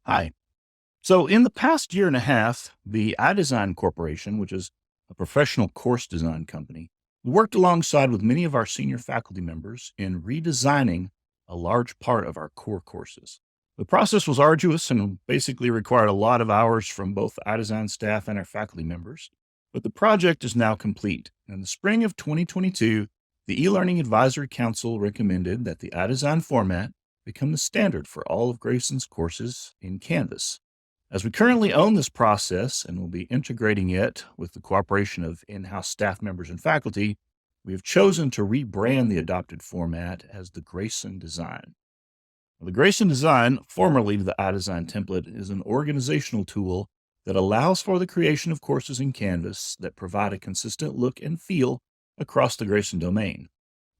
Hi. So, in the past year and a half, the iDesign Corporation, which is a professional course design company, worked alongside with many of our senior faculty members in redesigning a large part of our core courses. The process was arduous and basically required a lot of hours from both iDesign staff and our faculty members, but the project is now complete. In the spring of 2022, the e-learning advisory council recommended that the iDesign format become the standard for all of Grayson's courses in Canvas. As we currently own this process and will be integrating it with the cooperation of in-house staff members and faculty, we have chosen to rebrand the adopted format as the Grayson Design. The Grayson Design, formerly the iDesign template, is an organizational tool that allows for the creation of courses in Canvas that provide a consistent look and feel across the Grayson domain.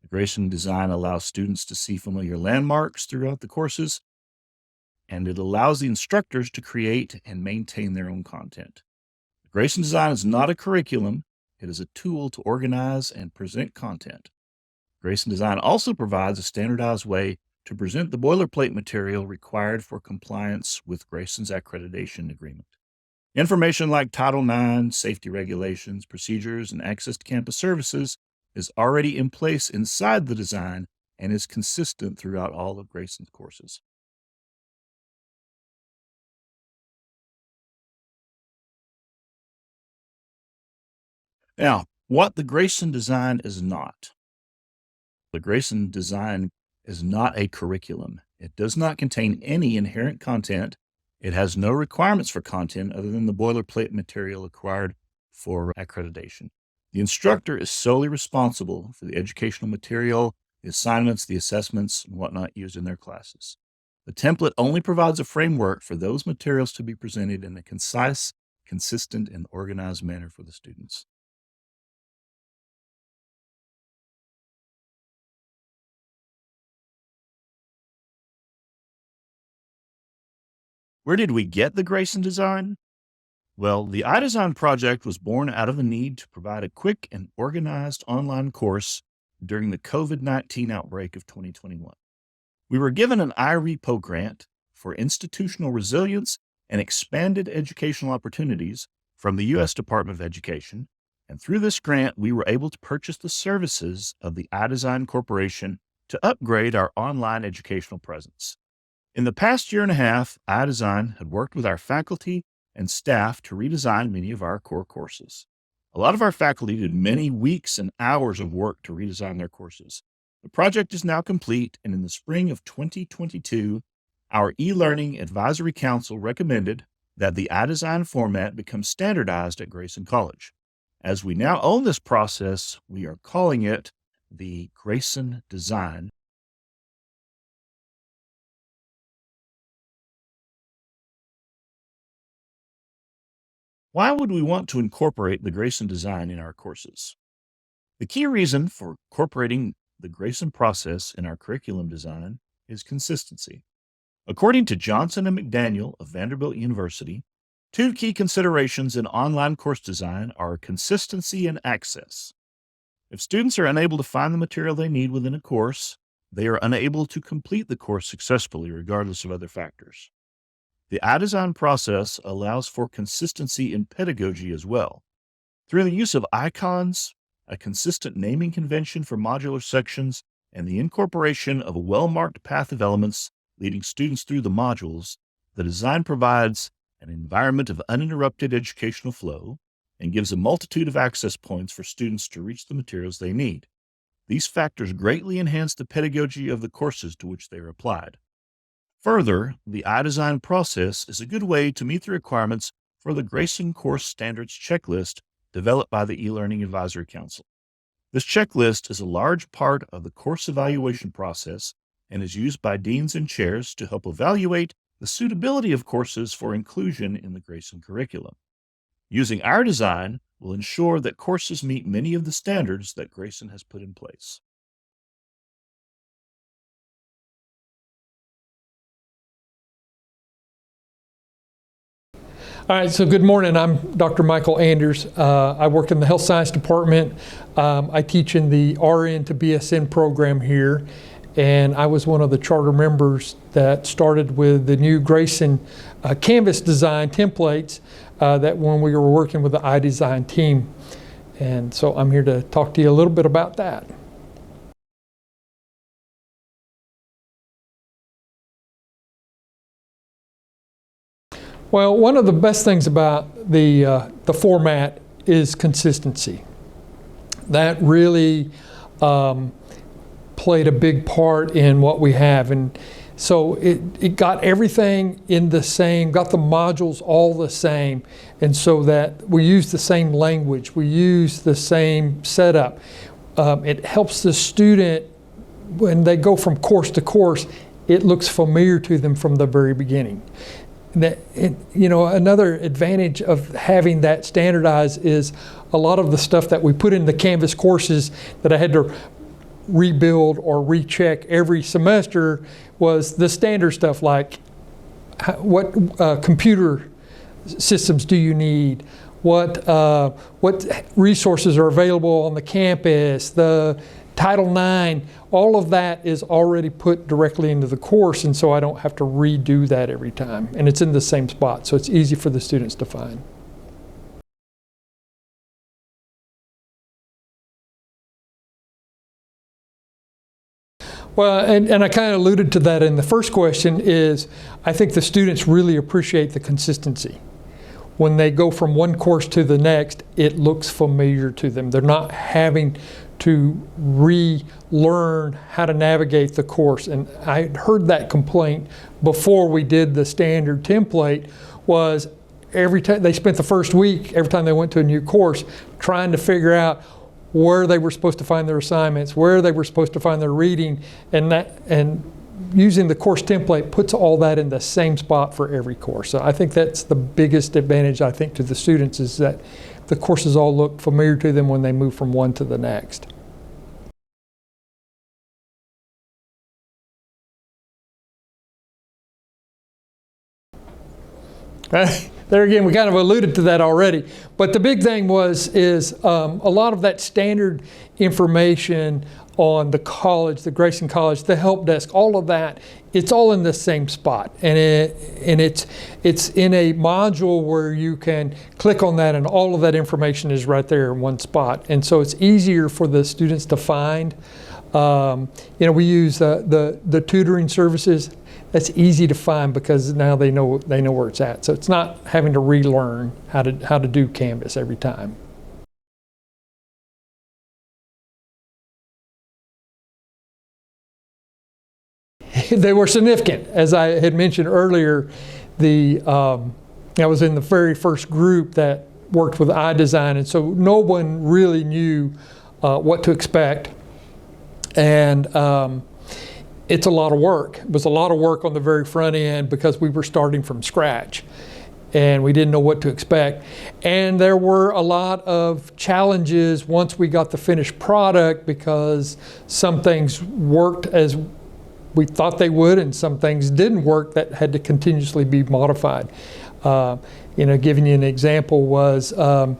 The Grayson Design allows students to see familiar landmarks throughout the courses, and it allows the instructors to create and maintain their own content. The Grayson Design is not a curriculum, it is a tool to organize and present content. Grayson Design also provides a standardized way to present the boilerplate material required for compliance with Grayson's accreditation agreement. Information like Title IX, safety regulations, procedures, and access to campus services is already in place inside the design and is consistent throughout all of Grayson's courses. Now, what the Grayson Design is not. The Grayson Design is not a curriculum. It does not contain any inherent content. It has no requirements for content other than the boilerplate material required for accreditation. The instructor is solely responsible for the educational material, the assignments, the assessments, and whatnot used in their classes. The template only provides a framework for those materials to be presented in a concise, consistent, and organized manner for the students. Where did we get the Grayson Design? Well, the iDesign project was born out of the need to provide a quick and organized online course during the COVID-19 outbreak of 2021. We were given an iRepo grant for institutional resilience and expanded educational opportunities from the U.S. Department of Education, and through this grant, we were able to purchase the services of the iDesign Corporation to upgrade our online educational presence. In the past year and a half, iDesign had worked with our faculty and staff to redesign many of our core courses. A lot of our faculty did many weeks and hours of work to redesign their courses. The project is now complete, and in the spring of 2022, our e-learning advisory council recommended that the iDesign format become standardized at Grayson College. As we now own this process, we are calling it the Grayson Design. Why would we want to incorporate the Grayson Design in our courses? The key reason for incorporating the Grayson process in our curriculum design is consistency. According to Johnson and McDaniel of Vanderbilt University, two key considerations in online course design are consistency and access. If students are unable to find the material they need within a course, they are unable to complete the course successfully regardless of other factors. The iDesign process allows for consistency in pedagogy as well. Through the use of icons, a consistent naming convention for modular sections, and the incorporation of a well-marked path of elements leading students through the modules, the design provides an environment of uninterrupted educational flow and gives a multitude of access points for students to reach the materials they need. These factors greatly enhance the pedagogy of the courses to which they are applied. Further, the iDesign process is a good way to meet the requirements for the Grayson Course Standards Checklist developed by the e-learning advisory council. This checklist is a large part of the course evaluation process and is used by deans and chairs to help evaluate the suitability of courses for inclusion in the Grayson curriculum. Using our design will ensure that courses meet many of the standards that Grayson has put in place. All right, so good morning. I'm Dr. Michael Anders. I work in the Health Science Department. I teach in the RN to BSN program here. and I was one of the charter members that started with the new Grayson Canvas design templates that when we were working with the iDesign team. And so I'm here to talk to you a little bit about that. Well, one of the best things about the format is consistency. That really played a big part in what we have. And so it got everything in the same, got the modules all the same. And so that we use the same language, we use the same setup. It helps the student, when they go from course to course, it looks familiar to them from the very beginning. Another advantage of having that standardized is a lot of the stuff that we put in the Canvas courses that I had to rebuild or recheck every semester was the standard stuff, like what computer systems do you need, what resources are available on the campus, the Title IX, all of that is already put directly into the course, and so I don't have to redo that every time. And it's in the same spot, so it's easy for the students to find. Well, and I kind of alluded to that in the first question, is I think the students really appreciate the consistency. When they go from one course to the next, it looks familiar to them. They're not having to relearn how to navigate the course. And I heard that complaint before we did the standard template, was every time they spent the first week, every time they went to a new course, trying to figure out where they were supposed to find their assignments, where they were supposed to find their reading, and using the course template puts all that in the same spot for every course. So I think that's the biggest advantage, I think, to the students, is that the courses all look familiar to them when they move from one to the next. There again, we kind of alluded to that already. But the big thing is a lot of that standard information on the college, the Grayson College, the help desk, all of that, it's all in the same spot. And it's in a module where you can click on that and all of that information is right there in one spot. And so it's easier for the students to find. We use the tutoring services. That's easy to find because now they know where it's at. So it's not having to relearn how to do Canvas every time. They were significant. As I had mentioned earlier, I was in the very first group that worked with iDesign, and so no one really knew what to expect. And it's a lot of work. It was a lot of work on the very front end because we were starting from scratch and we didn't know what to expect. And there were a lot of challenges once we got the finished product, because some things worked as we thought they would and some things didn't work that had to continuously be modified. Giving you an example was the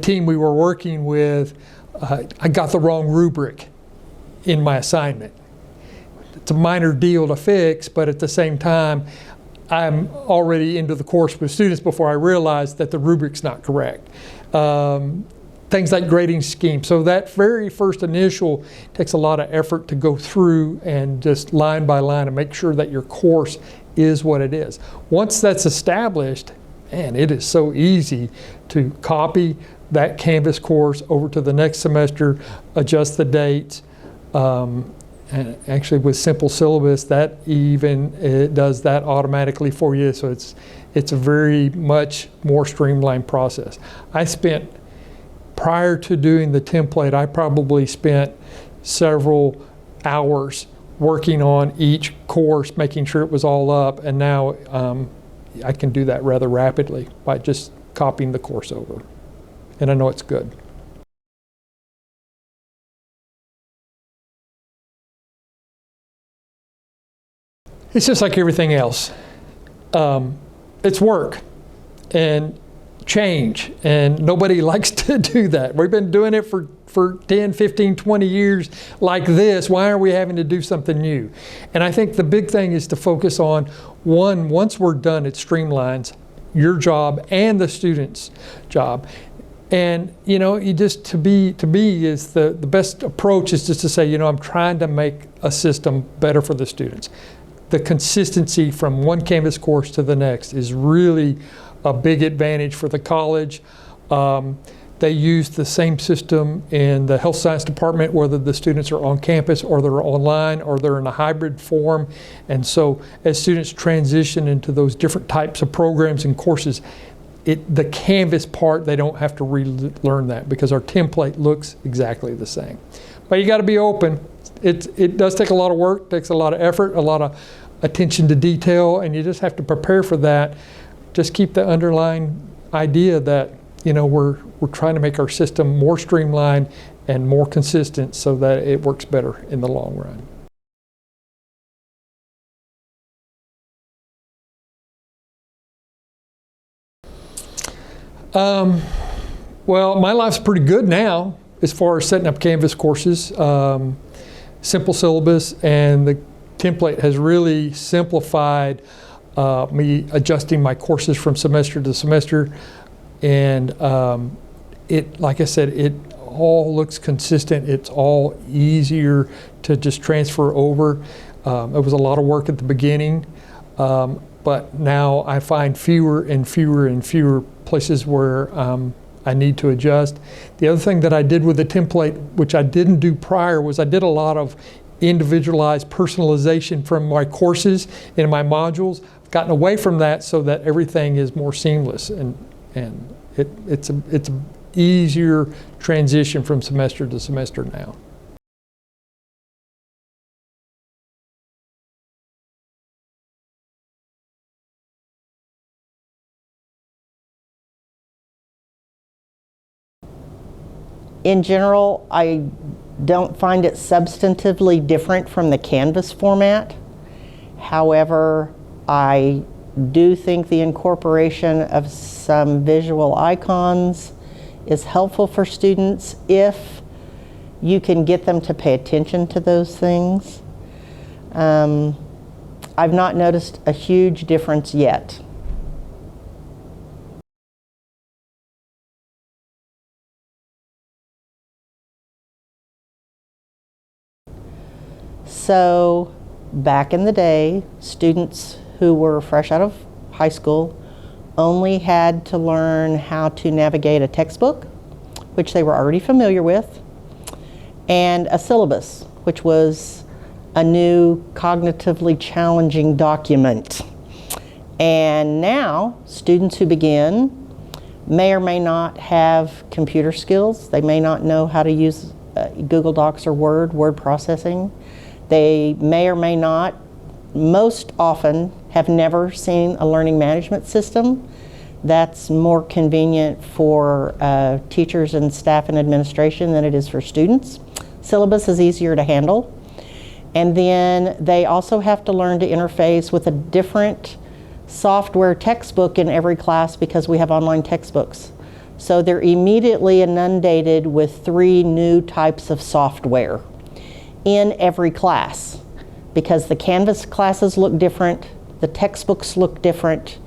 team we were working with, I got the wrong rubric in my assignment. It's a minor deal to fix, but at the same time, I'm already into the course with students before I realize that the rubric's not correct. Things like grading scheme. So that very first initial takes a lot of effort to go through and just line by line and make sure that your course is what it is. Once that's established, man, it is so easy to copy that Canvas course over to the next semester, adjust the dates. And actually with simple syllabus, it does that automatically for you. So it's a very much more streamlined process. Prior to doing the template, I probably spent several hours working on each course, making sure it was all up, and now I can do that rather rapidly by just copying the course over. And I know it's good. It's just like everything else. It's work. And change, and nobody likes to do that. We've been doing it for 10, 15, 20 years like this. Why are we having to do something new? And I think the big thing is to focus on, one, once we're done, it streamlines your job and the student's job. And you just, to me is the best approach is just to say, I'm trying to make a system better for the students. The consistency from one Canvas course to the next is really a big advantage for the college. They use the same system in the health science department, whether the students are on campus or they're online or they're in a hybrid form. And so as students transition into those different types of programs and courses, the Canvas part, they don't have to relearn that because our template looks exactly the same. But you got to be open. It does take a lot of work, takes a lot of effort, a lot of attention to detail, and you just have to prepare for that. Just keep the underlying idea that we're trying to make our system more streamlined and more consistent so that it works better in the long run. Well, my life's pretty good now as far as setting up Canvas courses. Simple syllabus, and the template has really simplified me adjusting my courses from semester to semester. And like I said, it all looks consistent. It's all easier to just transfer over. It was a lot of work at the beginning, but now I find fewer and fewer and fewer places where I need to adjust. The other thing that I did with the template, which I didn't do prior, was I did a lot of individualized personalization from my courses in my modules. I've gotten away from that so that everything is more seamless, and it's an easier transition from semester to semester now. In general, I don't find it substantively different from the Canvas format. However, I do think the incorporation of some visual icons is helpful for students if you can get them to pay attention to those things. I've not noticed a huge difference yet. So back in the day, students who were fresh out of high school only had to learn how to navigate a textbook, which they were already familiar with, and a syllabus, which was a new cognitively challenging document. And now students who begin may or may not have computer skills. They may not know how to use Google Docs or word processing. They may or may not, most often, have never seen a learning management system. That's more convenient for teachers and staff and administration than it is for students. Syllabus is easier to handle. And then they also have to learn to interface with a different software textbook in every class because we have online textbooks. So they're immediately inundated with 3 new types of software in every class, because the Canvas classes look different, the textbooks look different,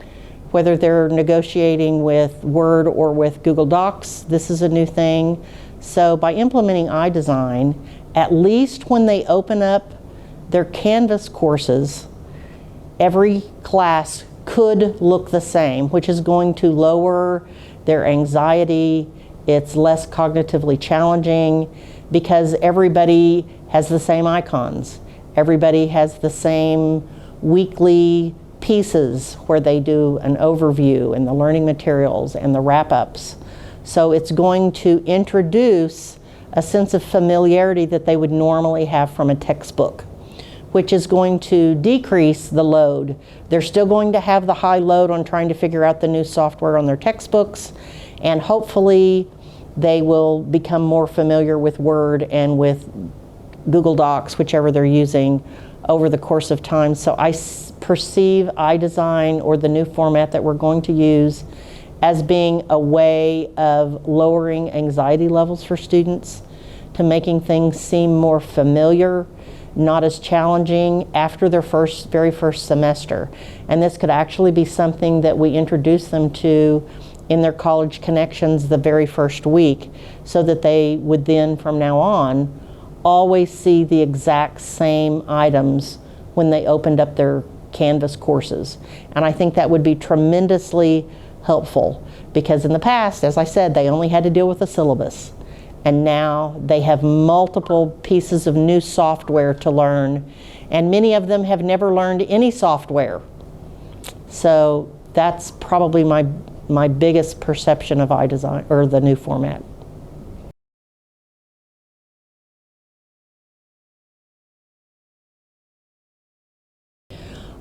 whether they're negotiating with Word or with Google Docs. This is a new thing. So by implementing iDesign, at least when they open up their Canvas courses, every class could look the same, which is going to lower their anxiety. It's less cognitively challenging because everybody has the same icons. Everybody has the same weekly pieces where they do an overview and the learning materials and the wrap-ups. So it's going to introduce a sense of familiarity that they would normally have from a textbook, which is going to decrease the load. They're still going to have the high load on trying to figure out the new software on their textbooks, and hopefully they will become more familiar with Word and with Google Docs, whichever they're using, over the course of time. So I perceive iDesign, or the new format that we're going to use, as being a way of lowering anxiety levels for students, to making things seem more familiar, not as challenging after their very first semester. And this could actually be something that we introduce them to in their college connections the very first week, so that they would then, from now on, always see the exact same items when they opened up their Canvas courses. And I think that would be tremendously helpful, because in the past, as I said, they only had to deal with the syllabus. And now they have multiple pieces of new software to learn, and many of them have never learned any software. So that's probably my biggest perception of iDesign, or the new format.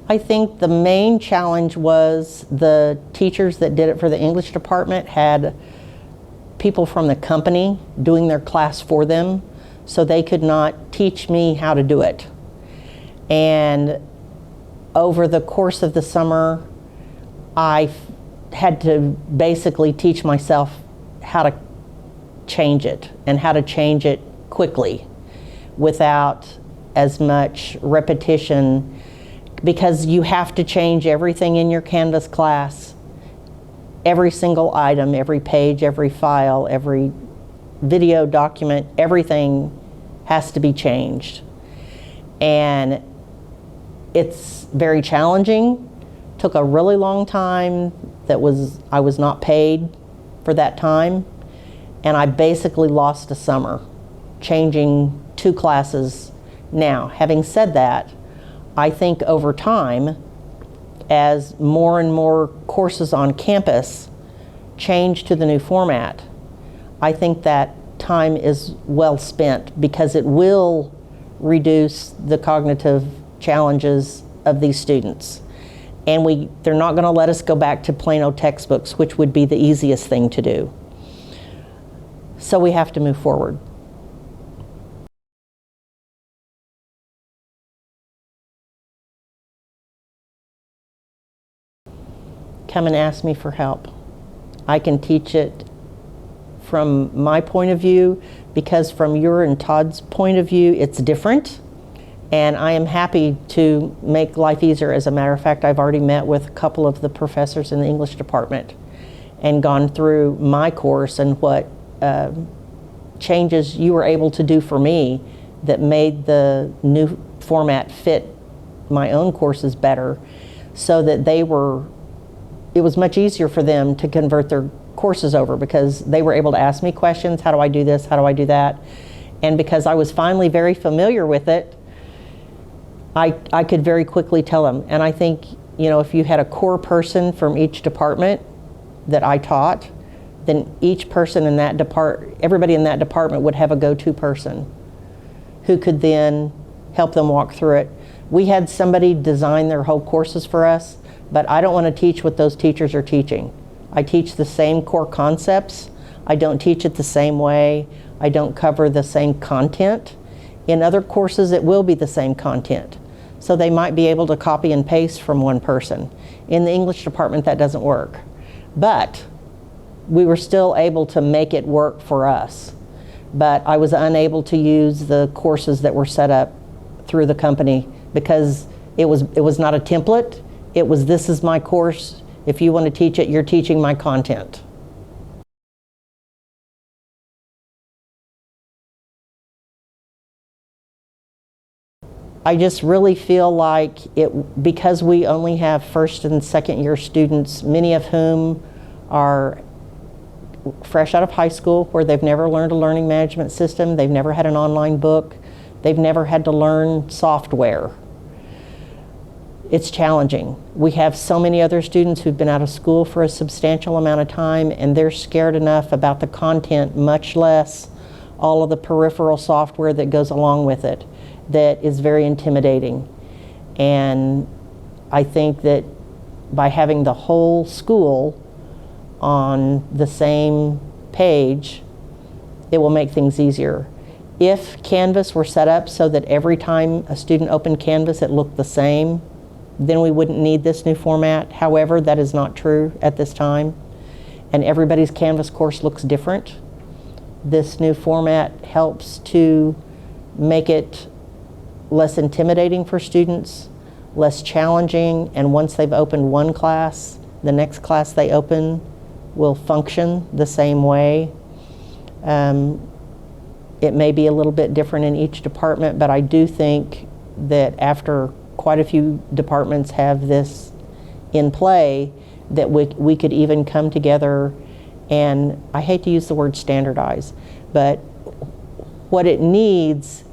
I think the main challenge was the teachers that did it for the English department had people from the company doing their class for them, so they could not teach me how to do it. And over the course of the summer, I had to basically teach myself how to change it, and how to change it quickly without as much repetition, because you have to change everything in your Canvas class. Every single item, every page, every file, every video document, everything has to be changed. And it's very challenging. Took a really long time I was not paid for that time. And I basically lost a summer changing 2 classes. Now, having said that, I think over time, as more and more courses on campus change to the new format, I think that time is well spent, because it will reduce the cognitive challenges of these students. And they're not going to let us go back to plain old textbooks, which would be the easiest thing to do. So we have to move forward. Come and ask me for help. I can teach it from my point of view, because from your and Todd's point of view, it's different. And I am happy to make life easier. As a matter of fact, I've already met with a couple of the professors in the English department and gone through my course and what changes you were able to do for me that made the new format fit my own courses better, so that it was much easier for them to convert their courses over, because they were able to ask me questions. How do I do this? How do I do that? And because I was finally very familiar with it, I could very quickly tell them. And I think, if you had a core person from each department that I taught, then each person in that everybody in that department would have a go-to person who could then help them walk through it. We had somebody design their whole courses for us, but I don't want to teach what those teachers are teaching. I teach the same core concepts. I don't teach it the same way. I don't cover the same content. In other courses, it will be the same content. So they might be able to copy and paste from one person. In the English department, that doesn't work. But we were still able to make it work for us. But I was unable to use the courses that were set up through the company, because it was not a template. It was, this is my course. If you want to teach it, you're teaching my content. I just really feel like because we only have first and second year students, many of whom are fresh out of high school, where they've never learned a learning management system, they've never had an online book, they've never had to learn software. It's challenging. We have so many other students who've been out of school for a substantial amount of time, and they're scared enough about the content, much less all of the peripheral software that goes along with it, that is very intimidating. And I think that by having the whole school on the same page, it will make things easier. If Canvas were set up so that every time a student opened Canvas it looked the same, then we wouldn't need this new format. However, that is not true at this time. and everybody's Canvas course looks different. This new format helps to make it less intimidating for students, less challenging, and once they've opened one class, the next class they open will function the same way. It may be a little bit different in each department, but I do think that after quite a few departments have this in play, that we could even come together, and I hate to use the word standardize, but what it needs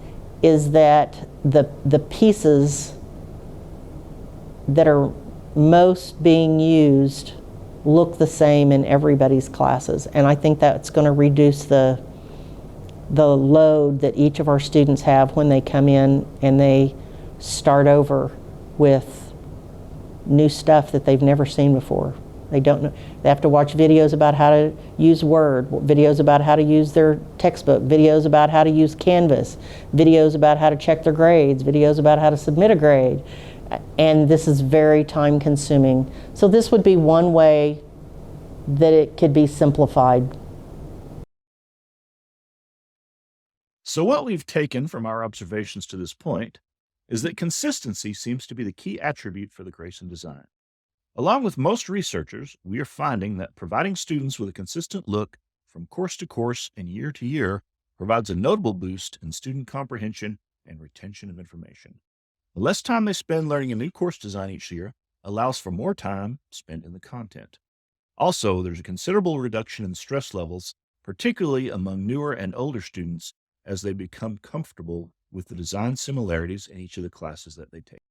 is that the pieces that are most being used look the same in everybody's classes. And I think that's going to reduce the load that each of our students have when they come in and they start over with new stuff that they've never seen before. They don't know. They have to watch videos about how to use Word, videos about how to use their textbook, videos about how to use Canvas, videos about how to check their grades, videos about how to submit a grade. And this is very time consuming. So this would be one way that it could be simplified. So what we've taken from our observations to this point is that consistency seems to be the key attribute for the Grayson design. Along with most researchers, we are finding that providing students with a consistent look from course to course and year to year provides a notable boost in student comprehension and retention of information. The less time they spend learning a new course design each year allows for more time spent in the content. Also, there's a considerable reduction in stress levels, particularly among newer and older students, as they become comfortable with the design similarities in each of the classes that they take.